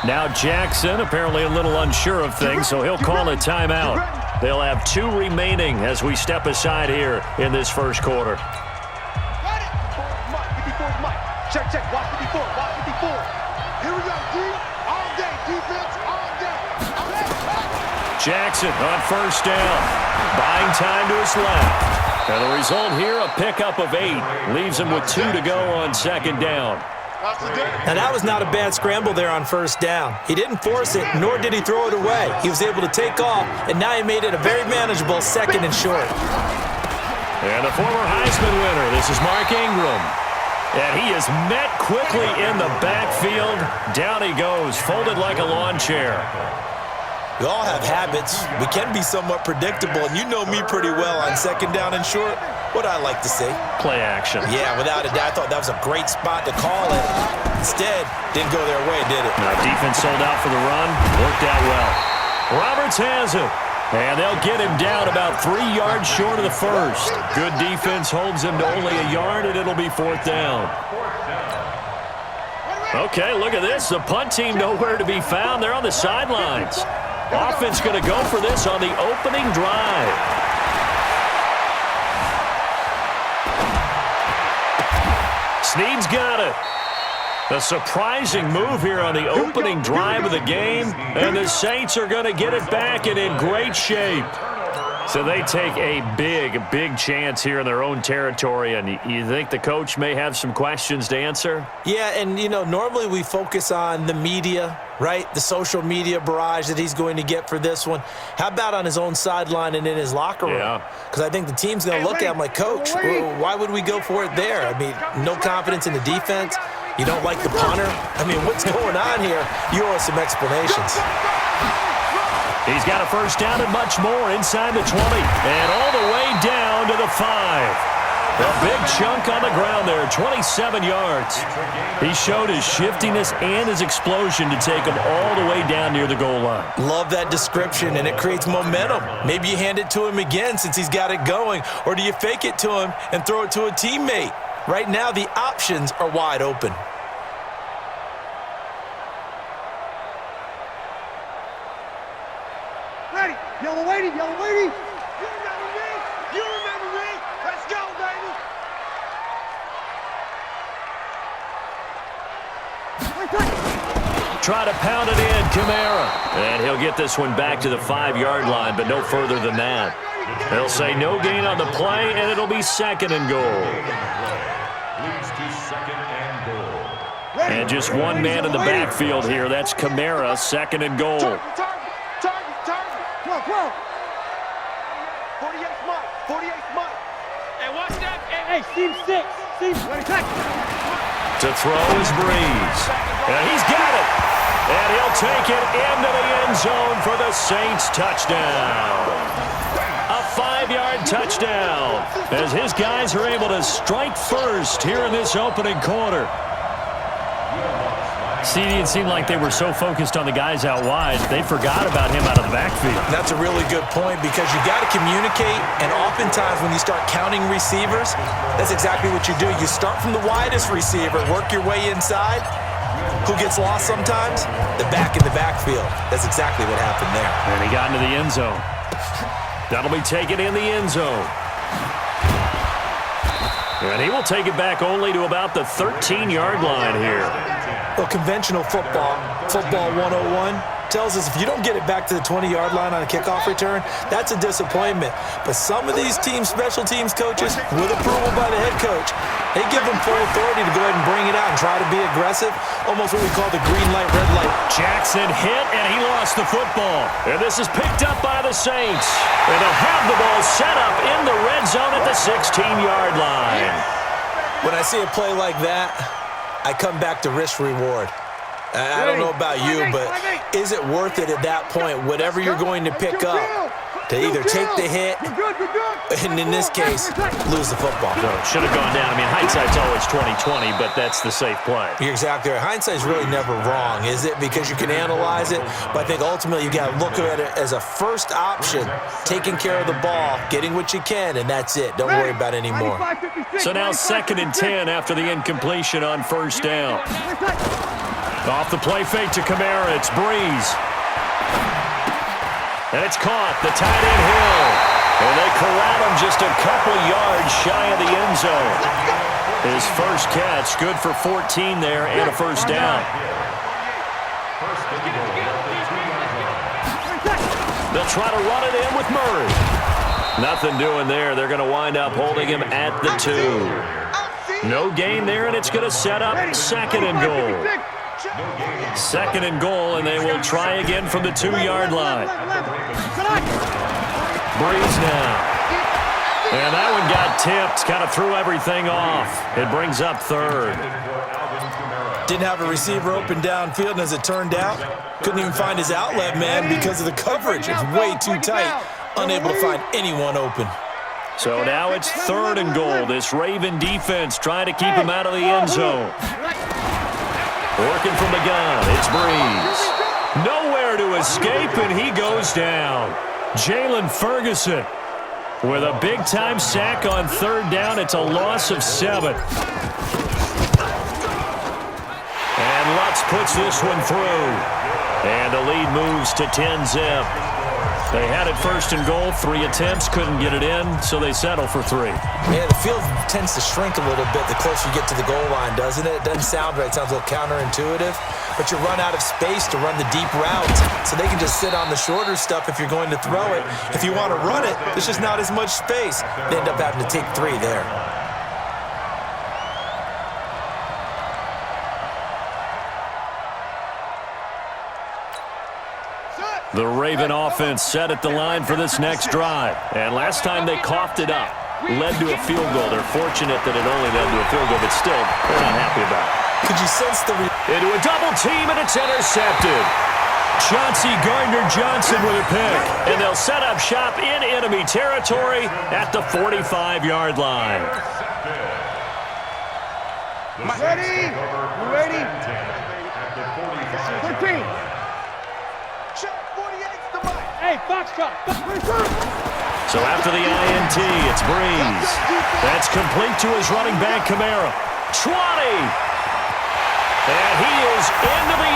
Now Jackson apparently a little unsure of things, so he'll call a timeout. They'll have 2 remaining as we step aside here in this first quarter. Check, watch 54, watch 54. Here we go, D. All day, defense, all day. Jackson on first down. Buying time to his left. And the result here, a pickup of 8. Leaves him with 2 to go on second down. Now, that was not a bad scramble there on first down. He didn't force it, nor did he throw it away. He was able to take off, and now he made it a very manageable second and short. And the former Heisman winner, this is Mark Ingram. And he is met quickly in the backfield. Down he goes, folded like a lawn chair. We all have habits. We can be somewhat predictable, and you know me pretty well on second down and short. What I like to see. Play action. Yeah, without a doubt. I thought that was a great spot to call it. Instead, didn't go their way, did it? Now, defense sold out for the run. Worked out well. Roberts has it. And they'll get him down about 3 yards short of the first. Good defense holds him to only a yard, and it'll be 4th down. Okay, look at this. The punt team nowhere to be found. They're on the sidelines. Offense going to go for this on the opening drive. Snead's got it. A surprising move here on the opening drive of the game, and the Saints are going to get it back and in great shape. So they take a big chance here in their own territory, and you think the coach may have some questions to answer? Yeah, and, normally we focus on the media, right? The social media barrage that he's going to get for this one. How about on his own sideline and in his locker room? Yeah. Because I think the team's going to look at him like, Coach, why would we go for it there? I mean, no confidence in the defense. You don't like the punter? I mean, what's going on here? You owe us some explanations. He's got a first down and much more inside the 20. And all the way down to the 5. A big chunk on the ground there, 27 yards. He showed his shiftiness and his explosion to take him all the way down near the goal line. Love that description, and it creates momentum. Maybe you hand it to him again since he's got it going, or do you fake it to him and throw it to a teammate? Right now, the options are wide open. Ready, yellow lady, yellow lady. You remember me? You remember me? Let's go, baby. Try to pound it in, Kamara. And he'll get this one back to the 5-yard line, but no further than that. They'll say no gain on the play, and it'll be 2nd and goal. And just one man in the backfield here. That's Kamara, 2nd and goal. Come on. 48th month. Hey, watch that. Hey, Steve 6. Steve, to throw is Breeze. And he's got it. And he'll take it into the end zone for the Saints touchdown. A 5-yard touchdown as his guys are able to strike first here in this opening quarter. It seemed like they were so focused on the guys out wide, they forgot about him out of the backfield. That's a really good point because you got to communicate, and oftentimes when you start counting receivers, that's exactly what you do. You start from the widest receiver, work your way inside. Who gets lost sometimes? The back in the backfield. That's exactly what happened there. And he got into the end zone. That'll be taken in the end zone. And he will take it back only to about the 13-yard line here. Well, conventional football 101, tells us if you don't get it back to the 20-yard line on a kickoff return, that's a disappointment. But some of these special teams coaches, with approval by the head coach, they give them full authority to go ahead and bring it out and try to be aggressive, almost what we call the green light, red light. Jackson hit, and he lost the football. And this is picked up by the Saints. And they'll have the ball set up in the red zone at the 16-yard line. When I see a play like that, I come back to risk-reward. I don't know about you, but is it worth it at that point, whatever you're going to pick up, to either take the hit and, in this case, lose the football? So should have gone down. I mean, hindsight's always 20/20, but that's the safe play. You're exactly right. Hindsight's really never wrong, is it? Because you can analyze it, but I think ultimately you got to look at it as a first option, taking care of the ball, getting what you can, and that's it. Don't worry about any more. So now 2nd and 10 after the incompletion on first down. Off the play fake to Kamara, it's Breeze. And it's caught, the tight end Hill. And they corral him just a couple yards shy of the end zone. His first catch, good for 14 there and a first down. They'll try to run it in with Murray. Nothing doing there. They're going to wind up holding him at the 2. No gain there, and it's going to set up second and goal. Second and goal, and they will try again from the 2-yard line. Breeze now. And that one got tipped, kind of threw everything off. It brings up third. Didn't have a receiver open downfield, and as it turned out, couldn't even find his outlet man because of the coverage. It's way too tight. Unable to find anyone open. So now it's third and goal. This Raven defense trying to keep him out of the end zone. Working from the gun, it's Breeze. Nowhere to escape, and he goes down. Jalen Ferguson with a big-time sack on third down. It's a loss of 7. And Lutz puts this one through. And the lead moves to 10-zip. They had it first and goal, 3 attempts, couldn't get it in, so they settle for 3. Yeah, the field tends to shrink a little bit the closer you get to the goal line, doesn't it? It doesn't sound right. It sounds a little counterintuitive. But you run out of space to run the deep routes, so they can just sit on the shorter stuff if you're going to throw it. If you want to run it, there's just not as much space. They end up having to take 3 there. The Raven offense set at the line for this next drive. And last time they coughed it up, led to a field goal. They're fortunate that it only led to a field goal, but still, they're not happy about it. Could you sense the... Into a double team, and it's intercepted. Chauncey Gardner-Johnson with a pick. And they'll set up shop in enemy territory at the 45-yard line. Ready? You ready? 13. Hey, Foxtrot. So after the INT, it's Breeze. That's complete to his running back, Kamara. 20! And he is into the